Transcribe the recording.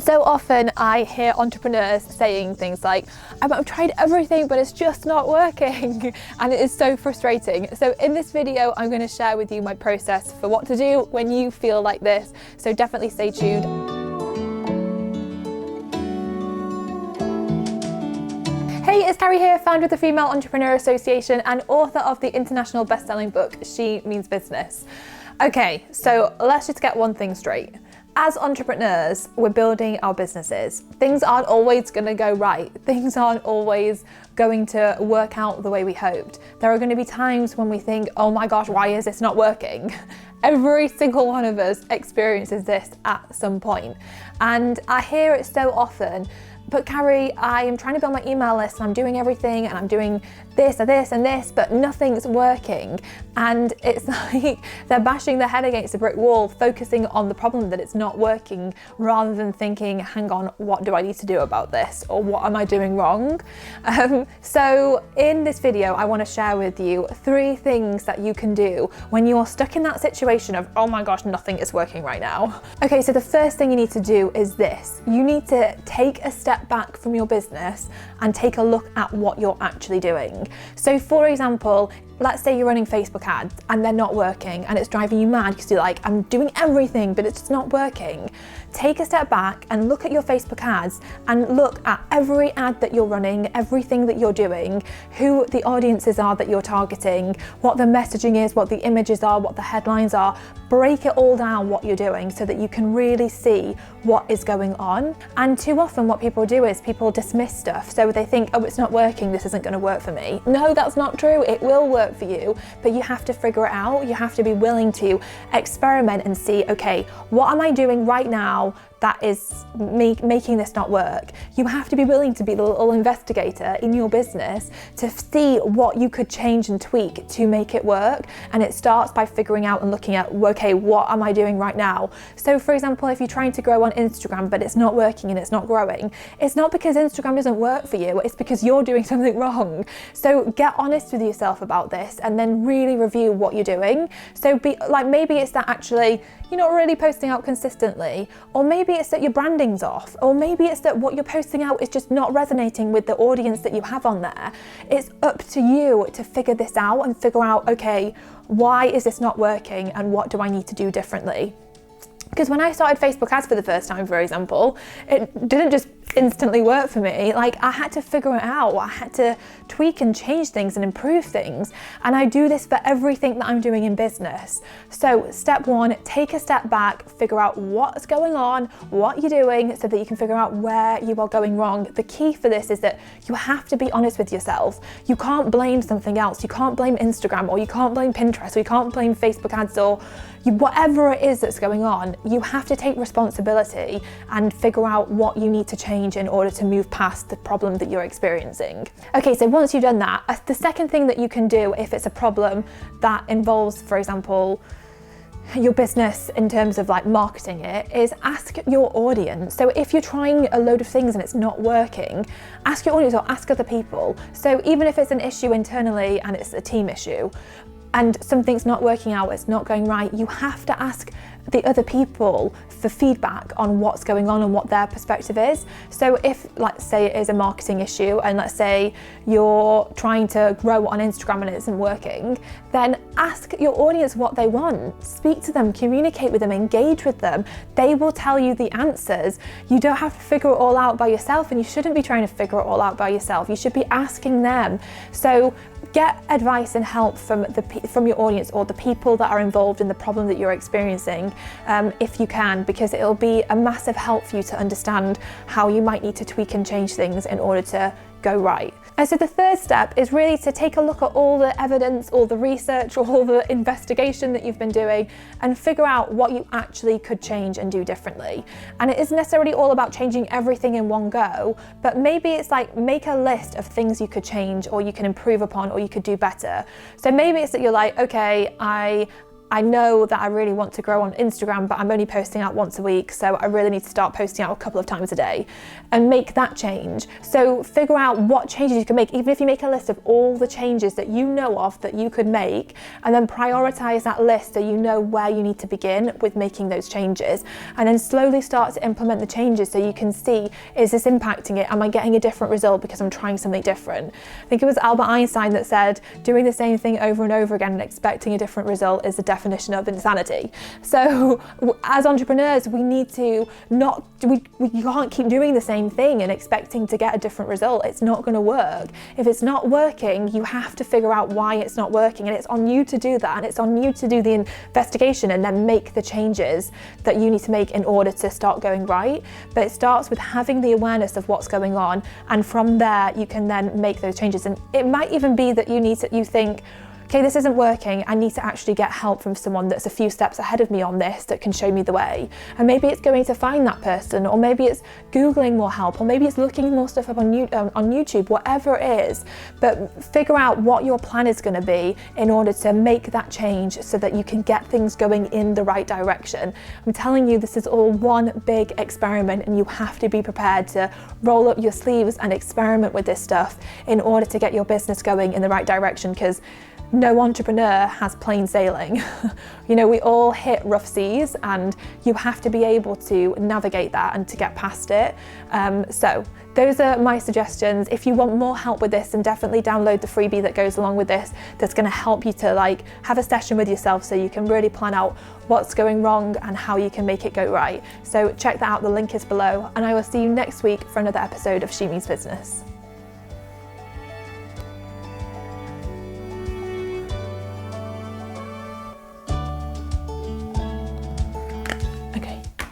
So often I hear entrepreneurs saying things like, I've tried everything, but it's just not working. And it is so frustrating. So in this video, I'm going to share with you my process for what to do when you feel like this. So definitely stay tuned. Hey, it's Carrie here, founder of the Female Entrepreneur Association and author of the international best-selling book, She Means Business. Okay, so let's just get one thing straight. As entrepreneurs, we're building our businesses. Things aren't always going to go right. Things aren't always going to work out the way we hoped. There are going to be times when we think, oh my gosh, why is this not working? Every single one of us experiences this at some point. And I hear it so often, but Carrie, I am trying to build my email list and I'm doing everything and I'm doing this and this and this, but nothing's working. And it's like they're bashing their head against a brick wall, focusing on the problem that it's not working rather than thinking, hang on, what do I need to do about this? Or what am I doing wrong? So in this video, I want to share with you 3 things that you can do when you're stuck in that situation of, oh my gosh, nothing is working right now. Okay, so the first thing you need to do is this. You need to take a step back from your business and take a look at what you're actually doing. So for example, let's say you're running Facebook ads and they're not working and it's driving you mad because you're like, I'm doing everything, but it's just not working. Take a step back and look at your Facebook ads and look at every ad that you're running, everything that you're doing, who the audiences are that you're targeting, what the messaging is, what the images are, what the headlines are. Break it all down what you're doing so that you can really see what is going on. And too often what people do is people dismiss stuff. So they think, oh, it's not working, this isn't going to work for me. No, that's not true. It will work for you, but you have to figure it out. You have to be willing to experiment and see, okay, what am I doing right now that is making this not work? You have to be willing to be the little investigator in your business to see what you could change and tweak to make it work. And it starts by figuring out and looking at, okay, what am I doing right now? So for example, if you're trying to grow on Instagram, but it's not working and it's not growing, it's not because Instagram doesn't work for you, it's because you're doing something wrong. So get honest with yourself about this and then really review what you're doing. So be like, maybe it's that actually you're not really posting out consistently, or maybe it's that your branding's off, or maybe it's that what you're posting out is just not resonating with the audience that you have on there. It's up to you to figure this out and figure out, okay, why is this not working and what do I need to do differently? Because when I started Facebook ads for the first time, for example, it didn't just instantly work for me. Like, I had to figure it out. I had to tweak and change things and improve things. And I do this for everything that I'm doing in business. So step 1, take a step back, figure out what's going on, what you're doing, so that you can figure out where you are going wrong. The key for this is that you have to be honest with yourself. You can't blame something else. You can't blame Instagram, or you can't blame Pinterest, or you can't blame Facebook ads, or whatever it is that's going on. You have to take responsibility and figure out what you need to change in order to move past the problem that you're experiencing. Okay, so once you've done that, the second thing that you can do if it's a problem that involves, for example, your business in terms of like marketing it, is ask your audience. So if you're trying a load of things and it's not working, ask your audience or ask other people. So even if it's an issue internally and it's a team issue, and something's not working out, it's not going right, you have to ask the other people for feedback on what's going on and what their perspective is. So if, let's say it is a marketing issue, and let's say you're trying to grow on Instagram and it isn't working, then ask your audience what they want. Speak to them, communicate with them, engage with them. They will tell you the answers. You don't have to figure it all out by yourself, and you shouldn't be trying to figure it all out by yourself. You should be asking them. So get advice and help from your audience or the people that are involved in the problem that you're experiencing, if you can, because it'll be a massive help for you to understand how you might need to tweak and change things in order to go right. And so the third step is really to take a look at all the evidence, all the research, all the investigation that you've been doing, and figure out what you actually could change and do differently. And it isn't necessarily all about changing everything in one go, but maybe it's like, make a list of things you could change or you can improve upon or you could do better. So maybe it's that you're like, okay, I know that I really want to grow on Instagram, but I'm only posting out once a week, so I really need to start posting out a couple of times a day, and make that change. So figure out what changes you can make, even if you make a list of all the changes that you know of that you could make, and then prioritize that list so you know where you need to begin with making those changes, and then slowly start to implement the changes so you can see, is this impacting it? Am I getting a different result because I'm trying something different? I think it was Albert Einstein that said, doing the same thing over and over again and expecting a different result is the definition of insanity. So as entrepreneurs, we need to you can't keep doing the same thing and expecting to get a different result. It's not going to work. If it's not working, you have to figure out why it's not working, and it's on you to do that, and it's on you to do the investigation and then make the changes that you need to make in order to start going right. But it starts with having the awareness of what's going on, and from there you can then make those changes. And it might even be that you think, okay, this isn't working, I need to actually get help from someone that's a few steps ahead of me on this that can show me the way. And maybe it's going to find that person, or maybe it's Googling more help, or maybe it's looking more stuff up on YouTube, whatever it is. But figure out what your plan is going to be in order to make that change so that you can get things going in the right direction. I'm telling you, this is all one big experiment, and you have to be prepared to roll up your sleeves and experiment with this stuff in order to get your business going in the right direction, because no entrepreneur has plain sailing. You know, we all hit rough seas, and you have to be able to navigate that and to get past it. So those are my suggestions. If you want more help with this, then definitely download the freebie that goes along with this, that's going to help you to have a session with yourself so you can really plan out what's going wrong and how you can make it go right. So check that out, the link is below, and I will see you next week for another episode of She Means Business.